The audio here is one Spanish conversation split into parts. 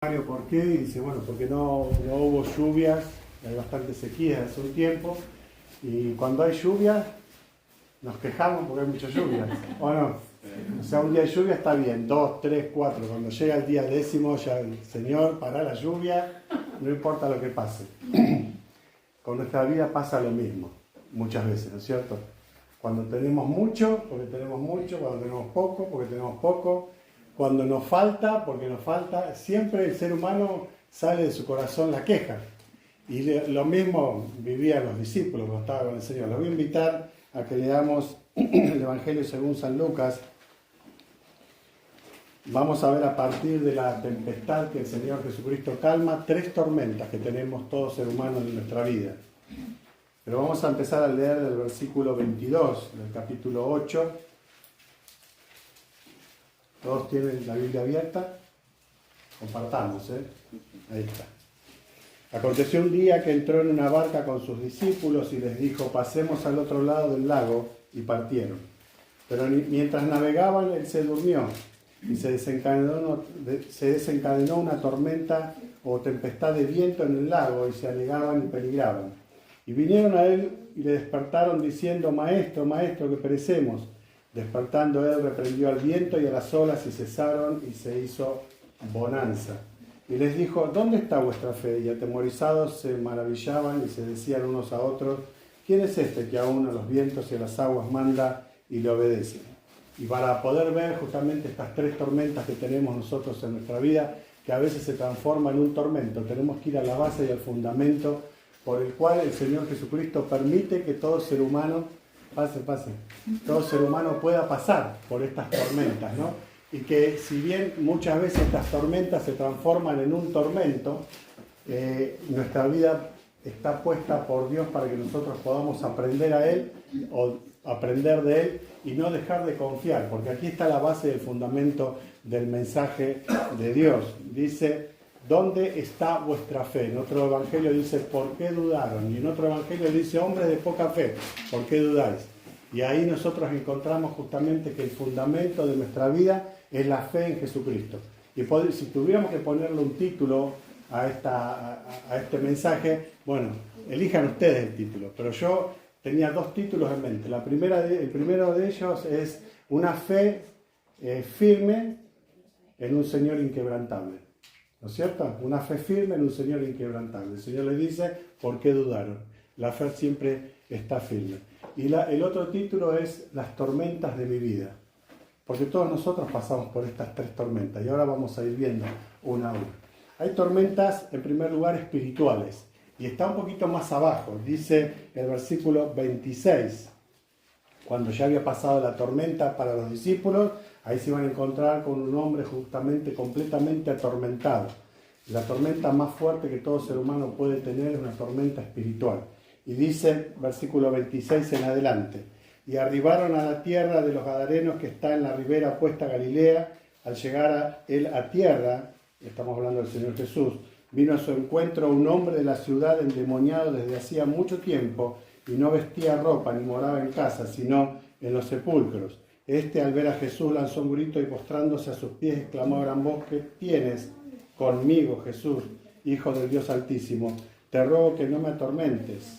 Mario, ¿por qué? Y dice, bueno, porque no hubo lluvias, hay bastante sequía hace un tiempo, y cuando hay lluvia nos quejamos porque hay mucha lluvia, ¿o no? O sea, un día de lluvia está bien, 2, 3, 4, cuando llega el día 10 ya el Señor para la lluvia, no importa lo que pase. Con nuestra vida pasa lo mismo, muchas veces, ¿no es cierto? Cuando tenemos mucho, porque tenemos mucho, cuando tenemos poco, porque tenemos poco, cuando nos falta, porque nos falta, siempre el ser humano sale de su corazón la queja. Y lo mismo vivían los discípulos cuando estaban con el Señor. Los voy a invitar a que leamos el Evangelio según San Lucas. Vamos a ver a partir de la tempestad que el Señor Jesucristo calma, 3 tormentas que tenemos todo ser humano en nuestra vida. Pero vamos a empezar a leer del versículo 22 del capítulo 8. ¿Todos tienen la Biblia abierta? Compartamos, Ahí está. Aconteció un día que entró en una barca con sus discípulos y les dijo, pasemos al otro lado del lago, y partieron. Pero mientras navegaban, él se durmió y se desencadenó una tormenta o tempestad de viento en el lago y se anegaban y peligraban. Y vinieron a él y le despertaron diciendo, Maestro, Maestro, que perecemos. Despertando él, reprendió al viento y a las olas y cesaron y se hizo bonanza. Y les dijo, ¿dónde está vuestra fe? Y atemorizados se maravillaban y se decían unos a otros, ¿quién es este que aún a los vientos y a las aguas manda y le obedecen? Y para poder ver justamente estas 3 tormentas que tenemos nosotros en nuestra vida, que a veces se transforman en un tormento, tenemos que ir a la base y al fundamento por el cual el Señor Jesucristo permite que todo ser humano todo ser humano pueda pasar por estas tormentas, ¿no? Y que si bien muchas veces estas tormentas se transforman en un tormento, nuestra vida está puesta por Dios para que nosotros podamos aprender a Él o aprender de Él y no dejar de confiar, porque aquí está la base del fundamento del mensaje de Dios. Dice, ¿dónde está vuestra fe? En otro evangelio dice, ¿por qué dudaron? Y en otro evangelio dice, hombres de poca fe, ¿por qué dudáis? Y ahí nosotros encontramos justamente que el fundamento de nuestra vida es la fe en Jesucristo. Y si tuviéramos que ponerle un título a este mensaje, bueno, elijan ustedes el título, pero yo tenía 2 títulos en mente. El primero de ellos es una fe firme en un Señor inquebrantable. ¿No es cierto? Una fe firme en un Señor inquebrantable. El Señor le dice, ¿por qué dudaron? La fe siempre está firme. Y el otro título es Las tormentas de mi vida. Porque todos nosotros pasamos por estas 3 tormentas. Y ahora vamos a ir viendo una a una. Hay tormentas, en primer lugar, espirituales. Y está un poquito más abajo. Dice el versículo 26. Cuando ya había pasado la tormenta para los discípulos, ahí se iban a encontrar con un hombre justamente completamente atormentado. La tormenta más fuerte que todo ser humano puede tener es una tormenta espiritual. Y dice, versículo 26 en adelante, y arribaron a la tierra de los Gadarenos que está en la ribera opuesta a Galilea. Al llegar él a tierra, estamos hablando del Señor Jesús, vino a su encuentro un hombre de la ciudad endemoniado desde hacía mucho tiempo, y no vestía ropa ni moraba en casa, sino en los sepulcros. Este, al ver a Jesús, lanzó un grito y postrándose a sus pies, exclamó a gran voz, ¿qué tienes conmigo, Jesús, Hijo del Dios Altísimo? Te ruego que no me atormentes.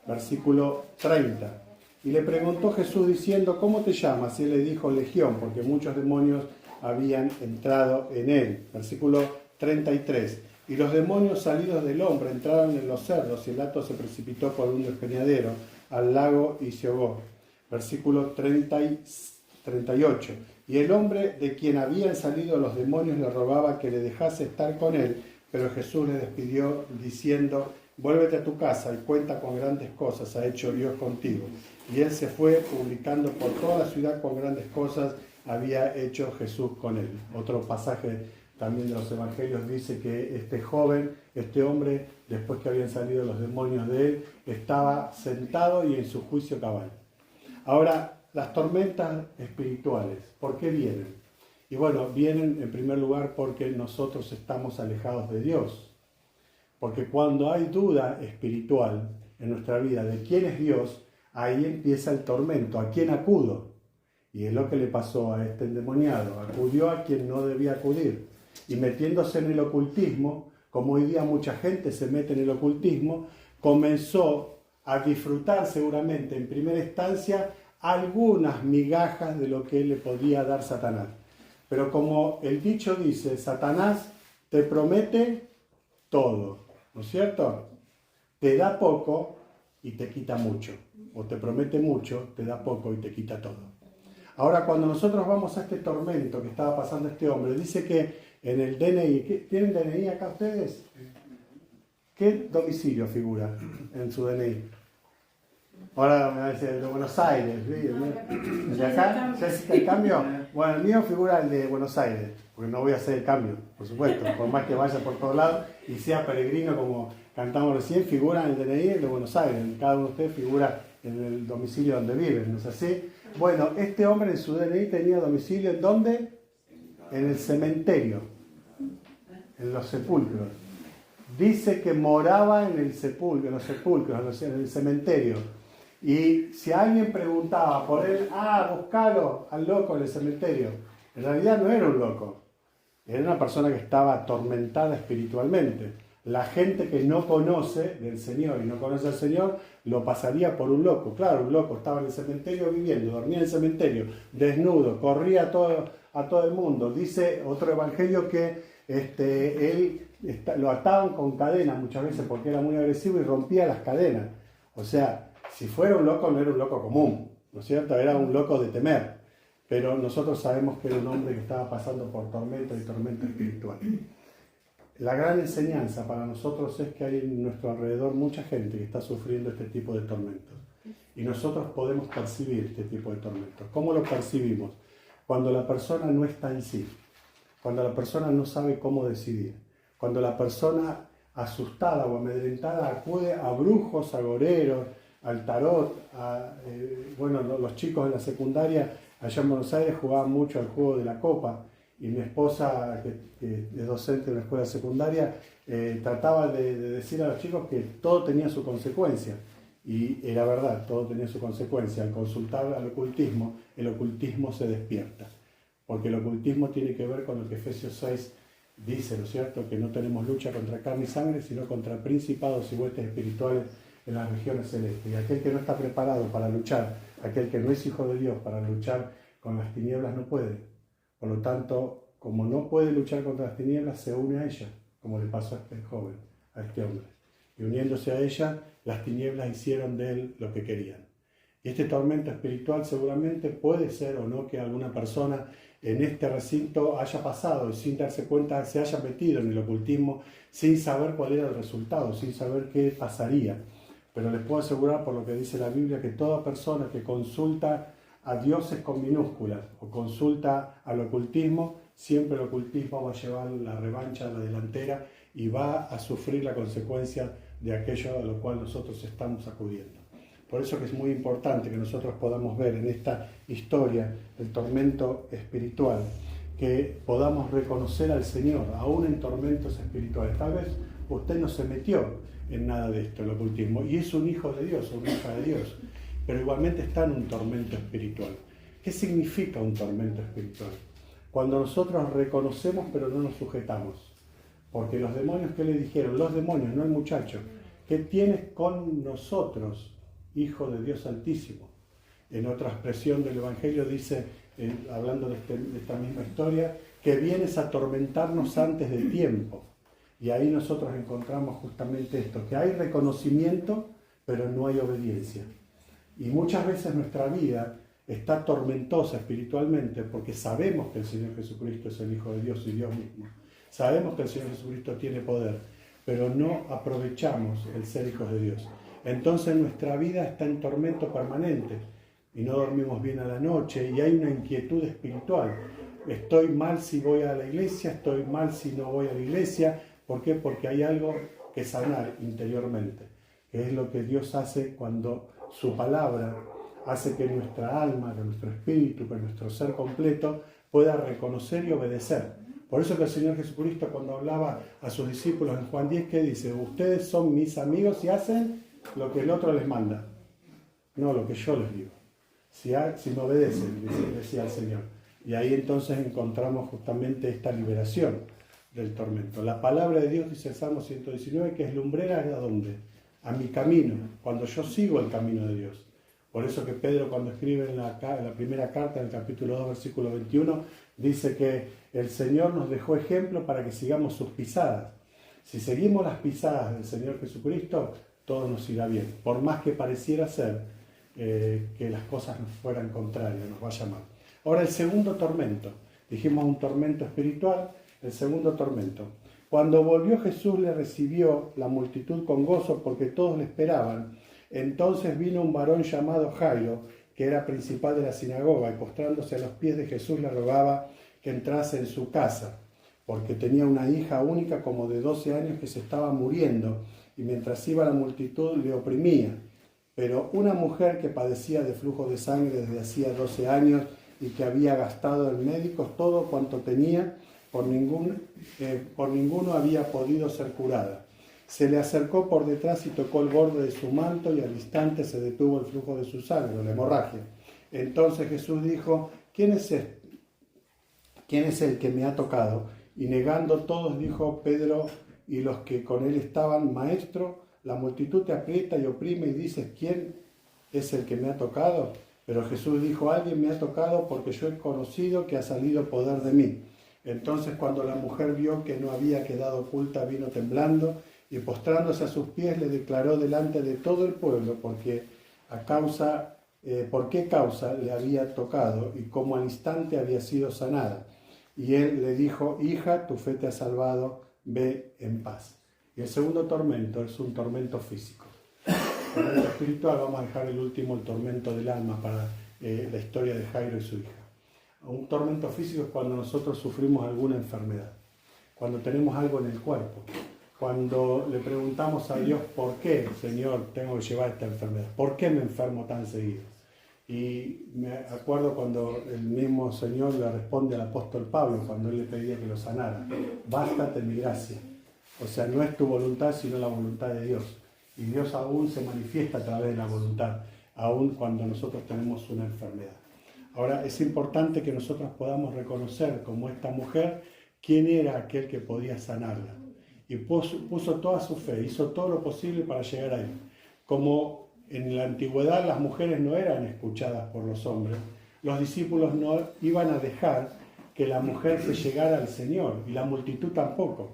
Versículo 30. Y le preguntó Jesús diciendo, ¿cómo te llamas? Y él le dijo, Legión, porque muchos demonios habían entrado en él. Versículo 33. Y los demonios salidos del hombre entraron en los cerdos, y el hato se precipitó por un despeñadero al lago y se ahogó. Versículo 38. Y el hombre de quien habían salido los demonios le rogaba que le dejase estar con él, pero Jesús le despidió diciendo, vuélvete a tu casa y cuenta con grandes cosas ha hecho Dios contigo. Y él se fue publicando por toda la ciudad con grandes cosas había hecho Jesús con él. Otro pasaje también de los evangelios dice que este joven, este hombre, después que habían salido los demonios de él, estaba sentado y en su juicio cabal. Ahora, las tormentas espirituales, ¿por qué vienen? Y bueno, vienen en primer lugar porque nosotros estamos alejados de Dios. Porque cuando hay duda espiritual en nuestra vida de quién es Dios, ahí empieza el tormento. ¿A quién acudo? Y es lo que le pasó a este endemoniado. Acudió a quien no debía acudir. y metiéndose en el ocultismo, como hoy día mucha gente se mete en el ocultismo, comenzó a disfrutar seguramente en primera instancia algunas migajas de lo que le podía dar Satanás. Pero como el dicho dice, Satanás te promete todo, ¿no es cierto? Te da poco y te quita mucho. O te promete mucho, te da poco y te quita todo. Ahora, cuando nosotros vamos a este tormento que estaba pasando este hombre, dice que en el DNI, ¿tienen DNI acá ustedes? ¿Qué domicilio figura en su DNI? Ahora me va a decir el de Buenos Aires, ¿el de acá? ¿Ya hiciste el cambio? Bueno, el mío figura el de Buenos Aires, porque no voy a hacer el cambio, por supuesto, por más que vaya por todos lados y sea peregrino como cantamos recién, figura en el DNI el de Buenos Aires, cada uno de ustedes figura en el domicilio donde viven, ¿no es así? Bueno, este hombre en su DNI tenía domicilio ¿en dónde? En el cementerio, en los sepulcros. Dice que moraba en el sepulcro, en los sepulcros, en el cementerio. Y si alguien preguntaba por él, buscalo al loco en el cementerio. En realidad no era un loco, era una persona que estaba atormentada espiritualmente. La gente que no conoce del Señor y no conoce al Señor, lo pasaría por un loco. Claro, un loco estaba en el cementerio viviendo, dormía en el cementerio, desnudo, corría a todo el mundo. Dice otro evangelio que él lo ataban con cadenas muchas veces porque era muy agresivo y rompía las cadenas. O sea, si fuera un loco no era un loco común, ¿no es cierto? Era un loco de temer. Pero nosotros sabemos que era un hombre que estaba pasando por tormento y tormento espiritual. La gran enseñanza para nosotros es que hay en nuestro alrededor mucha gente que está sufriendo este tipo de tormentos. Y nosotros podemos percibir este tipo de tormentos. ¿Cómo lo percibimos? Cuando la persona no está en sí. Cuando la persona no sabe cómo decidir. Cuando la persona asustada o amedrentada acude a brujos, agoreros, al tarot. Los chicos de la secundaria allá en Buenos Aires jugaban mucho al juego de la copa. Y mi esposa, que es docente en la escuela secundaria, trataba de decir a los chicos que todo tenía su consecuencia. Y era verdad, todo tenía su consecuencia. Al consultar al ocultismo, el ocultismo se despierta. Porque el ocultismo tiene que ver con lo que Efesios 6 dice, ¿no es cierto? Que no tenemos lucha contra carne y sangre, sino contra principados y huestes espirituales en las regiones celestes. Y aquel que no está preparado para luchar, aquel que no es hijo de Dios para luchar con las tinieblas no puede. Por lo tanto, como no puede luchar contra las tinieblas, se une a ella, como le pasó a este joven, a este hombre. Y uniéndose a ella, las tinieblas hicieron de él lo que querían. Y este tormento espiritual seguramente puede ser o no que alguna persona en este recinto haya pasado y sin darse cuenta se haya metido en el ocultismo sin saber cuál era el resultado, sin saber qué pasaría. Pero les puedo asegurar por lo que dice la Biblia que toda persona que consulta a dioses con minúsculas o consulta al ocultismo, siempre el ocultismo va a llevar la revancha a la delantera y va a sufrir la consecuencia de aquello a lo cual nosotros estamos acudiendo. Por eso que es muy importante que nosotros podamos ver en esta historia el tormento espiritual, que podamos reconocer al Señor, aún en tormentos espirituales. Tal vez usted no se metió en nada de esto, el ocultismo, y es un hijo de Dios o una hija de Dios, pero igualmente está en un tormento espiritual. ¿Qué significa un tormento espiritual? Cuando nosotros reconocemos pero no nos sujetamos. Porque los demonios, ¿qué le dijeron? Los demonios, no el muchacho. ¿Qué tienes con nosotros, Hijo de Dios Altísimo? En otra expresión del Evangelio dice, hablando de esta misma historia, que vienes a atormentarnos antes de tiempo. Y ahí nosotros encontramos justamente esto, que hay reconocimiento, pero no hay obediencia. Y muchas veces nuestra vida está tormentosa espiritualmente porque sabemos que el Señor Jesucristo es el Hijo de Dios y Dios mismo. Sabemos que el Señor Jesucristo tiene poder, pero no aprovechamos el ser hijos de Dios. Entonces nuestra vida está en tormento permanente y no dormimos bien a la noche y hay una inquietud espiritual. Estoy mal si voy a la iglesia, estoy mal si no voy a la iglesia. ¿Por qué? Porque hay algo que sanar interiormente, que es lo que Dios hace cuando su palabra hace que nuestra alma, que nuestro espíritu, que nuestro ser completo pueda reconocer y obedecer. Por eso que el Señor Jesucristo, cuando hablaba a sus discípulos en Juan 10, ¿qué dice? Ustedes son mis amigos y hacen lo que el otro les manda, no lo que yo les digo. Si me obedecen, decía el Señor. Y ahí entonces encontramos justamente esta liberación. del tormento. La palabra de Dios, dice el Salmo 119, que es lumbrera ¿a dónde? A mi camino, cuando yo sigo el camino de Dios. Por eso que Pedro, cuando escribe en la primera carta, en el capítulo 2, versículo 21, dice que el Señor nos dejó ejemplo para que sigamos sus pisadas. Si seguimos las pisadas del Señor Jesucristo, todo nos irá bien. Por más que pareciera ser que las cosas nos fueran contrarias, nos vaya mal. Ahora el segundo tormento. Dijimos un tormento espiritual, el segundo tormento. Cuando volvió Jesús le recibió la multitud con gozo porque todos le esperaban. Entonces vino un varón llamado Jairo, que era principal de la sinagoga, y postrándose a los pies de Jesús le rogaba que entrase en su casa, porque tenía una hija única como de 12 años que se estaba muriendo, y mientras iba la multitud le oprimía. Pero una mujer que padecía de flujo de sangre desde hacía 12 años y que había gastado en médicos todo cuanto tenía, por ninguno había podido ser curada. Se le acercó por detrás y tocó el borde de su manto y al instante se detuvo el flujo de su sangre, la hemorragia. Entonces Jesús dijo, ¿quién es el que me ha tocado? Y negando todos, dijo Pedro y los que con él estaban, Maestro, la multitud te aprieta y oprime y dices, ¿quién es el que me ha tocado? Pero Jesús dijo, alguien me ha tocado porque yo he conocido que ha salido poder de mí. Entonces cuando la mujer vio que no había quedado oculta, vino temblando y postrándose a sus pies le declaró delante de todo el pueblo por qué causa le había tocado y cómo al instante había sido sanada. Y él le dijo, hija, tu fe te ha salvado, ve en paz. Y el segundo tormento es un tormento físico. El tormento espiritual, vamos a dejar el último, el tormento del alma, para la historia de Jairo y su hija. Un tormento físico es cuando nosotros sufrimos alguna enfermedad, cuando tenemos algo en el cuerpo, cuando le preguntamos a Dios, ¿por qué, Señor, tengo que llevar esta enfermedad? ¿Por qué me enfermo tan seguido? Y me acuerdo cuando el mismo Señor le responde al apóstol Pablo, cuando él le pedía que lo sanara, bástate mi gracia. O sea, no es tu voluntad, sino la voluntad de Dios. Y Dios aún se manifiesta a través de la voluntad, aún cuando nosotros tenemos una enfermedad. Ahora, es importante que nosotros podamos reconocer, como esta mujer, quién era aquel que podía sanarla. Y puso toda su fe, hizo todo lo posible para llegar a él. Como en la antigüedad las mujeres no eran escuchadas por los hombres, los discípulos no iban a dejar que la mujer se llegara al Señor, y la multitud tampoco.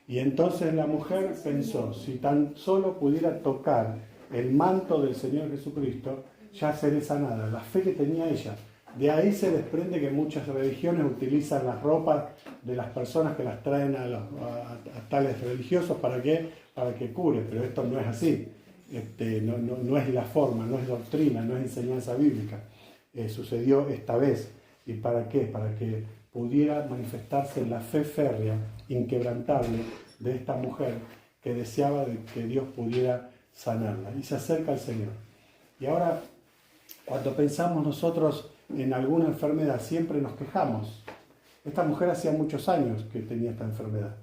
Y entonces la mujer pensó, si tan solo pudiera tocar el manto del Señor Jesucristo, ya seré sanada. La fe que tenía ella. De ahí se desprende que muchas religiones utilizan las ropas de las personas que las traen a tales religiosos. ¿Para qué? Para que cure. Pero esto no es así. No es la forma, no es doctrina, no es enseñanza bíblica. Sucedió esta vez. ¿Y para qué? Para que pudiera manifestarse la fe férrea, inquebrantable, de esta mujer que deseaba de que Dios pudiera sanarla. Y se acerca al Señor. Y ahora, cuando pensamos nosotros en alguna enfermedad, siempre nos quejamos. Esta mujer hacía muchos años que tenía esta enfermedad.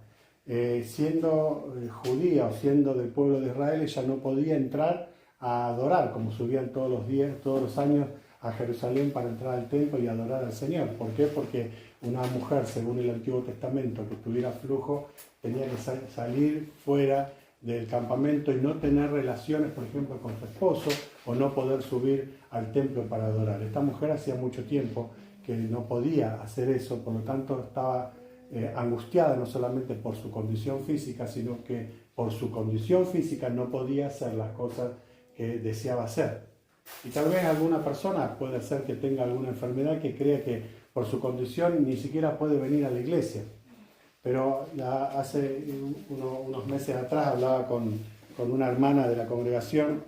Siendo judía o siendo del pueblo de Israel, ella no podía entrar a adorar, como subían todos los días, todos los años a Jerusalén para entrar al templo y adorar al Señor. ¿Por qué? Porque una mujer, según el Antiguo Testamento, que tuviera flujo, tenía que salir fuera del campamento y no tener relaciones, por ejemplo, con su esposo, o no poder subir al templo para adorar. Esta mujer hacía mucho tiempo que no podía hacer eso, por lo tanto estaba angustiada no solamente por su condición física, sino que por su condición física no podía hacer las cosas que deseaba hacer. Y tal vez alguna persona puede ser que tenga alguna enfermedad que crea que por su condición ni siquiera puede venir a la iglesia. Pero hace unos meses atrás hablaba con una hermana de la congregación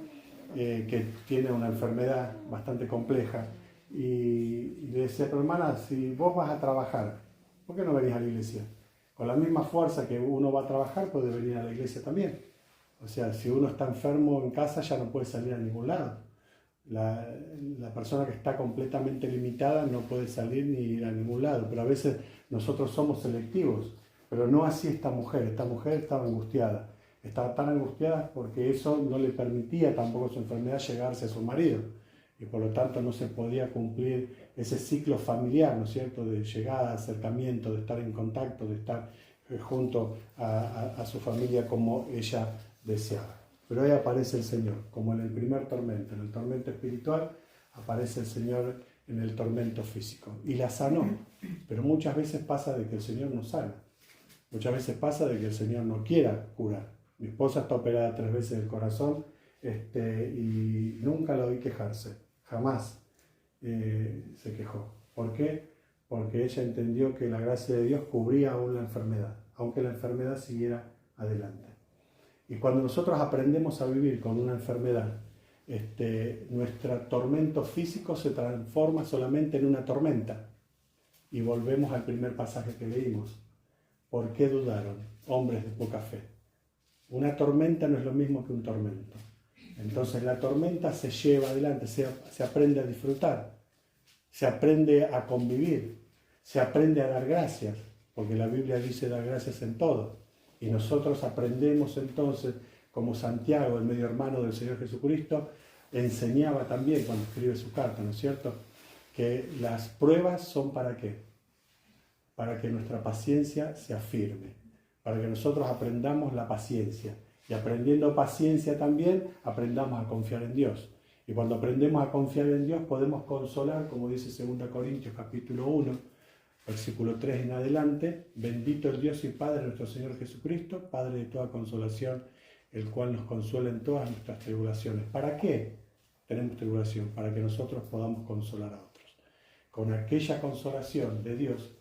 que tiene una enfermedad bastante compleja y le decía, pero hermana, si vos vas a trabajar, ¿por qué no venís a la iglesia? Con la misma fuerza que uno va a trabajar puede venir a la iglesia también. O sea, si uno está enfermo en casa ya no puede salir a ningún lado. La persona que está completamente limitada no puede salir ni ir a ningún lado, pero a veces nosotros somos selectivos. Pero no así esta mujer. Esta mujer estaba angustiada. Estaba tan angustiada porque eso no le permitía tampoco su enfermedad llegarse a su marido. Y por lo tanto no se podía cumplir ese ciclo familiar, ¿no es cierto?, de llegada, acercamiento, de estar en contacto, de estar junto a su familia como ella deseaba. Pero ahí aparece el Señor, como en el primer tormento, en el tormento espiritual, aparece el Señor en el tormento físico. Y la sanó, pero muchas veces pasa de que el Señor no sana. Muchas veces pasa de que el Señor no quiera curar. Mi esposa está operada 3 veces del corazón y nunca la oí quejarse, jamás se quejó. ¿Por qué? Porque ella entendió que la gracia de Dios cubría aún la enfermedad, aunque la enfermedad siguiera adelante. Y cuando nosotros aprendemos a vivir con una enfermedad, nuestro tormento físico se transforma solamente en una tormenta. Y volvemos al primer pasaje que leímos. ¿Por qué dudaron, hombres de poca fe? Una tormenta no es lo mismo que un tormento. Entonces la tormenta se lleva adelante, se aprende a disfrutar, se aprende a convivir, se aprende a dar gracias, porque la Biblia dice dar gracias en todo. Y nosotros aprendemos entonces, como Santiago, el medio hermano del Señor Jesucristo, enseñaba también cuando escribe su carta, ¿no es cierto?, que las pruebas son ¿para qué? Para que nuestra paciencia se afirme, para que nosotros aprendamos la paciencia. Y aprendiendo paciencia también, aprendamos a confiar en Dios. Y cuando aprendemos a confiar en Dios, podemos consolar, como dice 2 Corintios capítulo 1, versículo 3 en adelante: bendito el Dios y Padre de nuestro Señor Jesucristo, Padre de toda consolación, el cual nos consuela en todas nuestras tribulaciones. ¿Para qué tenemos tribulación? Para que nosotros podamos consolar a otros, con aquella consolación de Dios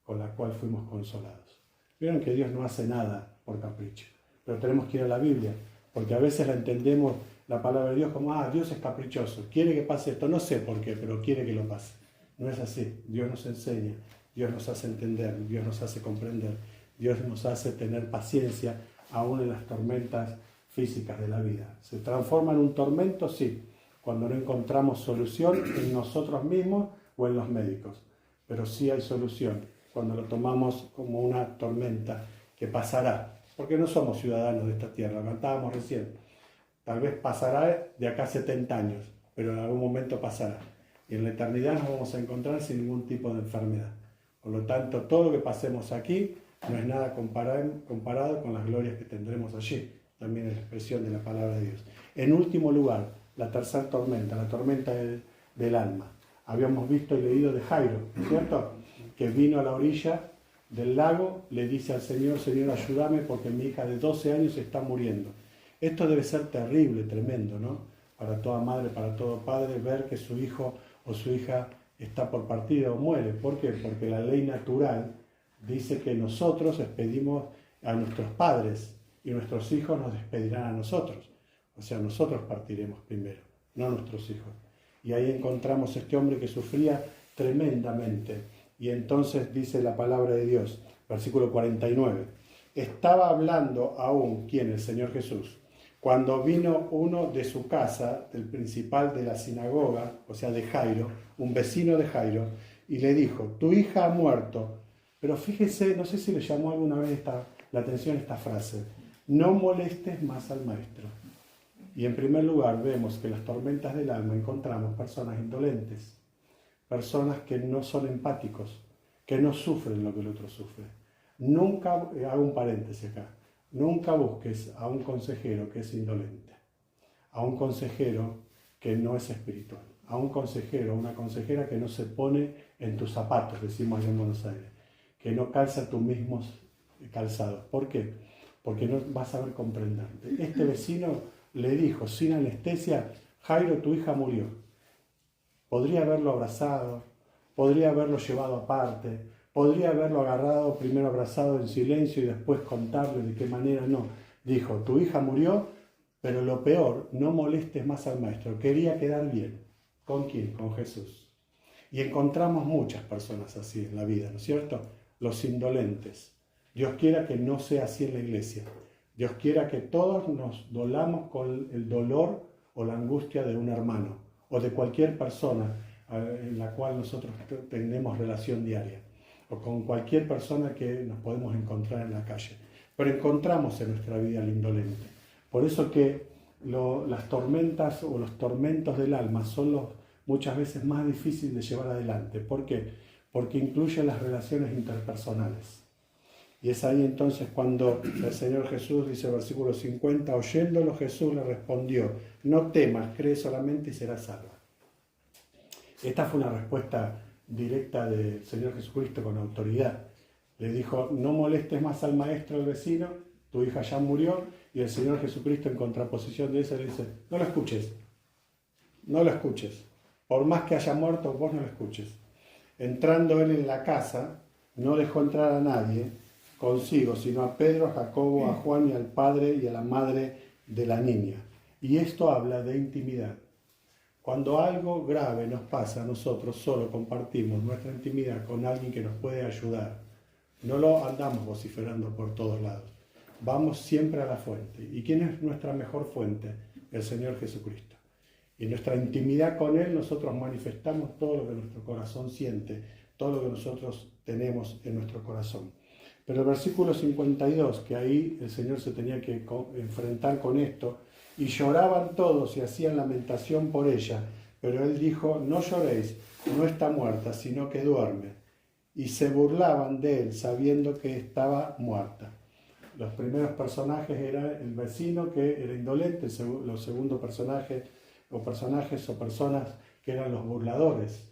con la cual fuimos consolados. Vieron que Dios no hace nada por capricho, pero tenemos que ir a la Biblia, porque a veces la entendemos, la palabra de Dios, como, Dios es caprichoso, quiere que pase esto, no sé por qué, pero quiere que lo pase. No es así. Dios nos enseña, Dios nos hace entender, Dios nos hace comprender, Dios nos hace tener paciencia aún en las tormentas físicas de la vida. ¿Se transforma en un tormento? Sí, cuando no encontramos solución en nosotros mismos o en los médicos, pero sí hay solución cuando lo tomamos como una tormenta que pasará, porque no somos ciudadanos de esta tierra, lo cantábamos recién. Tal vez pasará de acá a 70 años, pero en algún momento pasará. Y en la eternidad nos vamos a encontrar sin ningún tipo de enfermedad. Por lo tanto, todo lo que pasemos aquí no es nada comparado con las glorias que tendremos allí. También es la expresión de la palabra de Dios. En último lugar, la tercera tormenta, la tormenta del alma. Habíamos visto y leído de Jairo, ¿cierto?, que vino a la orilla del lago, le dice al Señor: Señor, ayúdame porque mi hija de 12 años está muriendo. Esto debe ser terrible, tremendo, ¿no? Para toda madre, para todo padre, ver que su hijo o su hija está por partida o muere. ¿Por qué? Porque la ley natural dice que nosotros despedimos a nuestros padres y nuestros hijos nos despedirán a nosotros. O sea, nosotros partiremos primero, no nuestros hijos. Y ahí encontramos a este hombre que sufría tremendamente. Y entonces dice la palabra de Dios, versículo 49, estaba hablando aún, ¿quién? El Señor Jesús, cuando vino uno de su casa, del principal de la sinagoga, o sea, de Jairo, un vecino de Jairo, y le dijo: tu hija ha muerto. Pero fíjese, no sé si le llamó alguna vez la atención esta frase: no molestes más al maestro. Y en primer lugar vemos que en las tormentas del alma encontramos personas indolentes, personas que no son empáticos, que no sufren lo que el otro sufre. Nunca, hago un paréntesis acá, nunca busques a un consejero que es indolente, a un consejero que no es espiritual, a un consejero, una consejera que no se pone en tus zapatos, decimos allá en Buenos Aires, que no calza tus mismos calzados. ¿Por qué? Porque no vas a saber comprenderte. Este vecino le dijo sin anestesia: Jairo, tu hija murió. Podría haberlo abrazado, podría haberlo llevado aparte, podría haberlo agarrado, primero abrazado en silencio y después contarle de qué manera. No, dijo: tu hija murió, pero lo peor, no molestes más al maestro. Quería quedar bien. ¿Con quién? Con Jesús. Y encontramos muchas personas así en la vida, ¿no es cierto? Los indolentes. Dios quiera que no sea así en la iglesia. Dios quiera que todos nos dolamos con el dolor o la angustia de un hermano o de cualquier persona en la cual nosotros tenemos relación diaria, o con cualquier persona que nos podemos encontrar en la calle. Pero encontramos en nuestra vida al indolente. Por eso que las tormentas o los tormentos del alma son los muchas veces más difíciles de llevar adelante. ¿Por qué? Porque incluyen las relaciones interpersonales. Y es ahí entonces cuando el Señor Jesús, dice versículo 50, oyéndolo Jesús le respondió, no temas, cree solamente y serás salva. Esta fue una respuesta directa del Señor Jesucristo con autoridad. Le dijo, no molestes más al maestro, al vecino, tu hija ya murió, y el Señor Jesucristo en contraposición de eso le dice, no lo escuches, no lo escuches, por más que haya muerto, vos no lo escuches. Entrando él en la casa, no dejó entrar a nadie consigo, sino a Pedro, a Jacobo, a Juan y al padre y a la madre de la niña. Y esto habla de intimidad. Cuando algo grave nos pasa, nosotros solo compartimos nuestra intimidad con alguien que nos puede ayudar. No lo andamos vociferando por todos lados. Vamos siempre a la fuente. ¿Y quién es nuestra mejor fuente? El Señor Jesucristo. Y en nuestra intimidad con Él nosotros manifestamos todo lo que nuestro corazón siente, todo lo que nosotros tenemos en nuestro corazón. Pero el versículo 52, que ahí el Señor se tenía que enfrentar con esto, y lloraban todos y hacían lamentación por ella, pero Él dijo, no lloréis, no está muerta, sino que duerme. Y se burlaban de Él, sabiendo que estaba muerta. Los primeros personajes eran el vecino, que era indolente, los segundos personajes o personas que eran los burladores.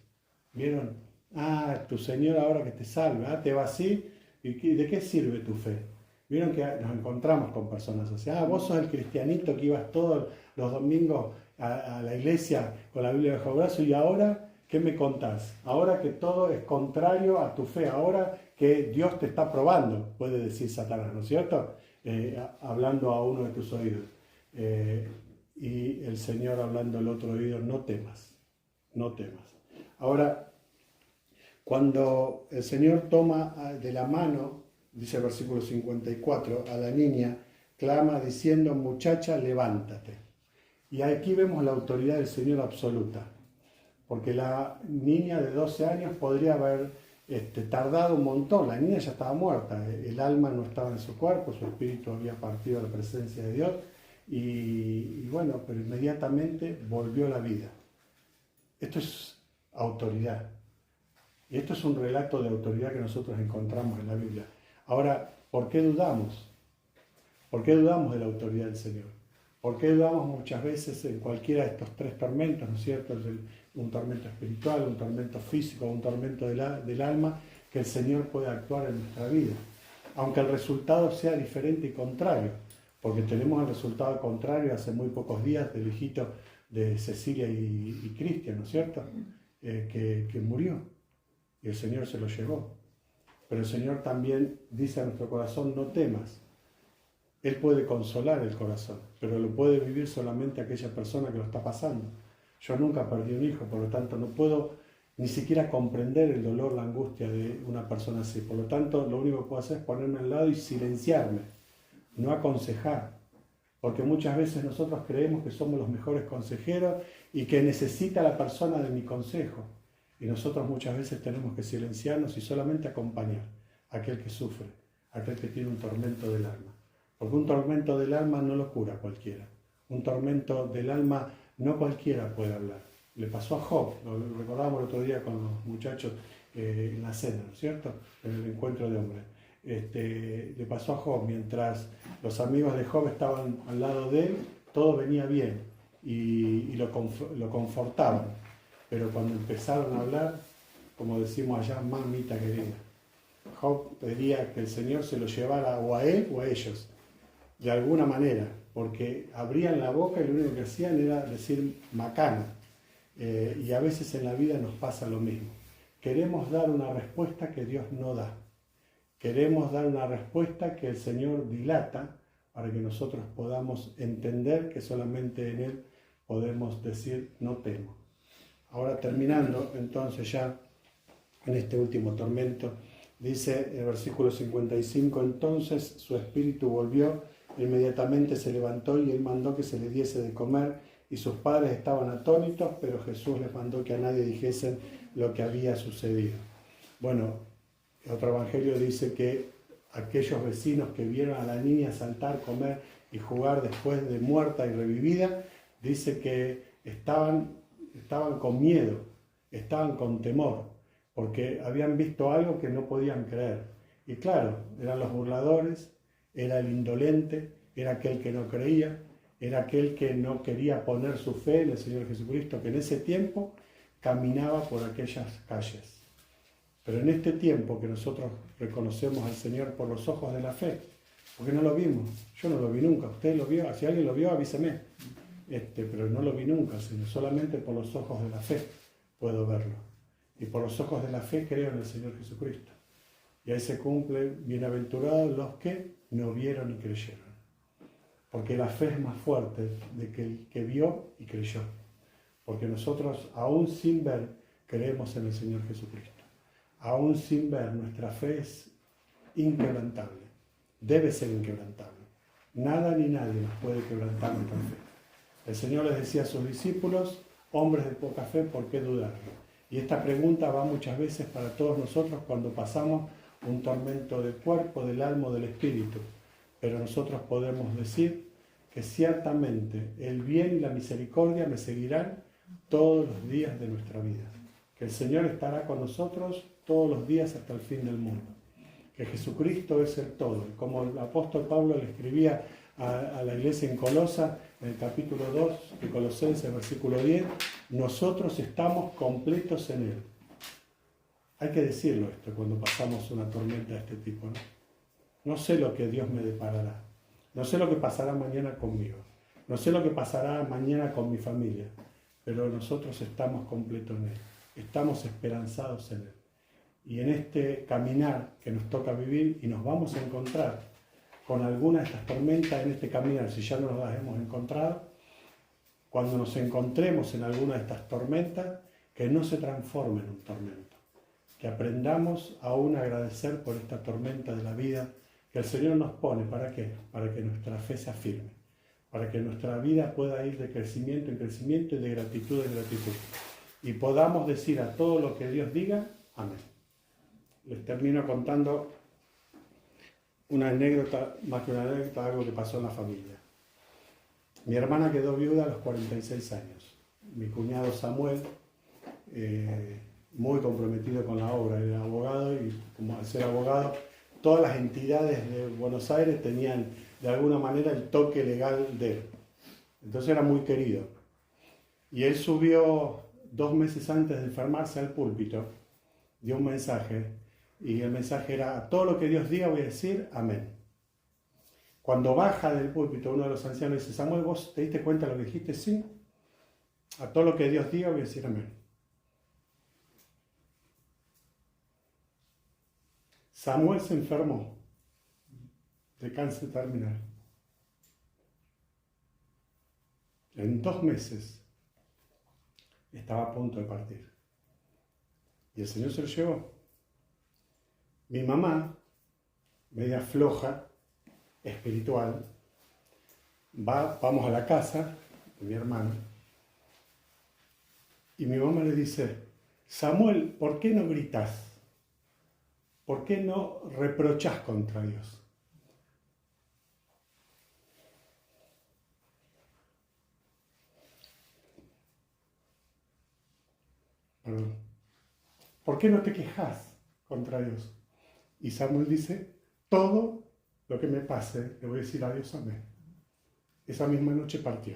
¿Vieron? Ah, tu Señor ahora que te salve, ah, te va así, ¿y de qué sirve tu fe? Vieron que nos encontramos con personas así, ah, vos sos el cristianito que ibas todos los domingos a la iglesia con la Biblia bajo el brazo y ahora, ¿qué me contás? Ahora que todo es contrario a tu fe, ahora que Dios te está probando, puede decir Satanás, ¿no es cierto? Hablando a uno de tus oídos. Y el Señor hablando al otro oído, no temas, no temas. Ahora, cuando el Señor toma de la mano, dice el versículo 54, a la niña, clama diciendo, muchacha, levántate. Y aquí vemos la autoridad del Señor absoluta, porque la niña de 12 años podría haber tardado un montón, la niña ya estaba muerta, el alma no estaba en su cuerpo, su espíritu había partido a la presencia de Dios, y bueno, pero inmediatamente volvió a la vida. Esto es autoridad. Y esto es un relato de autoridad que nosotros encontramos en la Biblia. Ahora, ¿por qué dudamos? ¿Por qué dudamos de la autoridad del Señor? ¿Por qué dudamos muchas veces en cualquiera de estos tres tormentos, ¿no es cierto? Un tormento espiritual, un tormento físico, un tormento del alma, que el Señor puede actuar en nuestra vida. Aunque el resultado sea diferente y contrario, porque tenemos el resultado contrario hace muy pocos días del hijito de Cecilia y Cristian, ¿no es cierto? Que murió y el Señor se lo llevó. Pero el Señor también dice a nuestro corazón, no temas. Él puede consolar el corazón, pero lo puede vivir solamente aquella persona que lo está pasando. Yo nunca perdí un hijo, por lo tanto no puedo ni siquiera comprender el dolor, la angustia de una persona así. Por lo tanto, lo único que puedo hacer es ponerme al lado y silenciarme, no aconsejar. Porque muchas veces nosotros creemos que somos los mejores consejeros y que necesita la persona de mi consejo. Y nosotros muchas veces tenemos que silenciarnos y solamente acompañar a aquel que sufre, a aquel que tiene un tormento del alma. Porque un tormento del alma no lo cura cualquiera. Un tormento del alma no cualquiera puede hablar. Le pasó a Job, lo recordábamos el otro día con los muchachos en la cena, ¿no es cierto? En el encuentro de hombres. Le pasó a Job, mientras los amigos de Job estaban al lado de él, todo venía bien y lo confortaban. Pero cuando empezaron a hablar, como decimos allá, mamita querida, Job pedía que el Señor se lo llevara o a él o a ellos, de alguna manera, porque abrían la boca y lo único que hacían era decir macana. Y a veces en la vida nos pasa lo mismo. Queremos dar una respuesta que Dios no da. Queremos dar una respuesta que el Señor dilata para que nosotros podamos entender que solamente en Él podemos decir no temo. Ahora terminando entonces ya en este último tormento, dice el versículo 55, entonces su espíritu volvió, inmediatamente se levantó y él mandó que se le diese de comer y sus padres estaban atónitos, pero Jesús les mandó que a nadie dijesen lo que había sucedido. Bueno, otro evangelio dice que aquellos vecinos que vieron a la niña saltar, comer y jugar después de muerta y revivida, dice que estaban con miedo, estaban con temor, porque habían visto algo que no podían creer. Y claro, eran los burladores, era el indolente, era aquel que no creía, era aquel que no quería poner su fe en el Señor Jesucristo, que en ese tiempo caminaba por aquellas calles. Pero en este tiempo que nosotros reconocemos al Señor por los ojos de la fe, porque no lo vimos, yo no lo vi nunca, usted lo vio, si alguien lo vio avíseme, pero no lo vi nunca, sino solamente por los ojos de la fe puedo verlo. Y por los ojos de la fe creo en el Señor Jesucristo. Y ahí se cumple, bienaventurados los que no vieron y creyeron. Porque la fe es más fuerte de que el que vio y creyó. Porque nosotros, aún sin ver, creemos en el Señor Jesucristo. Aún sin ver, nuestra fe es inquebrantable. Debe ser inquebrantable. Nada ni nadie nos puede quebrantar nuestra fe. El Señor les decía a sus discípulos, hombres de poca fe, ¿por qué dudarlo? Y esta pregunta va muchas veces para todos nosotros cuando pasamos un tormento del cuerpo, del alma o del espíritu. Pero nosotros podemos decir que ciertamente el bien y la misericordia me seguirán todos los días de nuestra vida. Que el Señor estará con nosotros todos los días hasta el fin del mundo. Que Jesucristo es el todo. Como el apóstol Pablo le escribía a la iglesia en Colosa, en el capítulo 2 de Colosenses, versículo 10, nosotros estamos completos en Él. Hay que decirlo esto cuando pasamos una tormenta de este tipo, ¿no? No sé lo que Dios me deparará. No sé lo que pasará mañana conmigo. No sé lo que pasará mañana con mi familia. Pero nosotros estamos completos en Él. Estamos esperanzados en Él. Y en este caminar que nos toca vivir y nos vamos a encontrar con alguna de estas tormentas en este caminar, si ya no nos las hemos encontrado, cuando nos encontremos en alguna de estas tormentas, que no se transforme en un tormento. Que aprendamos aún a agradecer por esta tormenta de la vida que el Señor nos pone. ¿Para qué? Para que nuestra fe se afirme. Para que nuestra vida pueda ir de crecimiento en crecimiento y de gratitud en gratitud. Y podamos decir a todo lo que Dios diga, amén. Les termino contando una anécdota, más que una anécdota, algo que pasó en la familia. Mi hermana quedó viuda a los 46 años. Mi cuñado Samuel, muy comprometido con la obra, era abogado y como al ser abogado, todas las entidades de Buenos Aires tenían de alguna manera el toque legal de él. Entonces era muy querido. Y él subió 2 meses antes de enfermarse al púlpito, dio un mensaje, y el mensaje era, a todo lo que Dios diga voy a decir amén. Cuando baja del púlpito, uno de los ancianos dice, Samuel, ¿vos te diste cuenta de lo que dijiste? Sí. A todo lo que Dios diga voy a decir amén. Samuel se enfermó de cáncer terminal. En 2 meses estaba a punto de partir. Y el Señor se lo llevó. Mi mamá, media floja, espiritual, vamos a la casa de mi hermano y mi mamá le dice, Samuel, ¿por qué no gritas? ¿Por qué no reprochás contra Dios? Perdón. ¿Por qué no te quejas contra Dios? Y Samuel dice, todo lo que me pase, le voy a decir a Dios amén. Esa misma noche partió.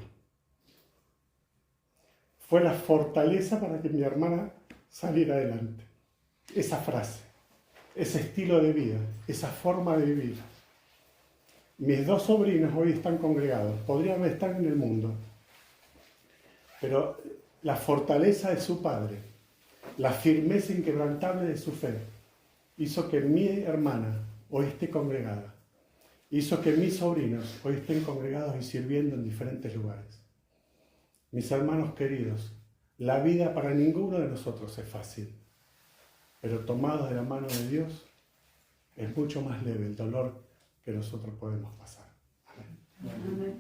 Fue la fortaleza para que mi hermana saliera adelante. Esa frase, ese estilo de vida, esa forma de vivir. Mis 2 sobrinos hoy están congregados, podrían estar en el mundo, pero la fortaleza de su padre, la firmeza inquebrantable de su fe, hizo que mi hermana hoy esté congregada. Hizo que mis sobrinos hoy estén congregados y sirviendo en diferentes lugares. Mis hermanos queridos, la vida para ninguno de nosotros es fácil, pero tomados de la mano de Dios, es mucho más leve el dolor que nosotros podemos pasar. Amén. Amén.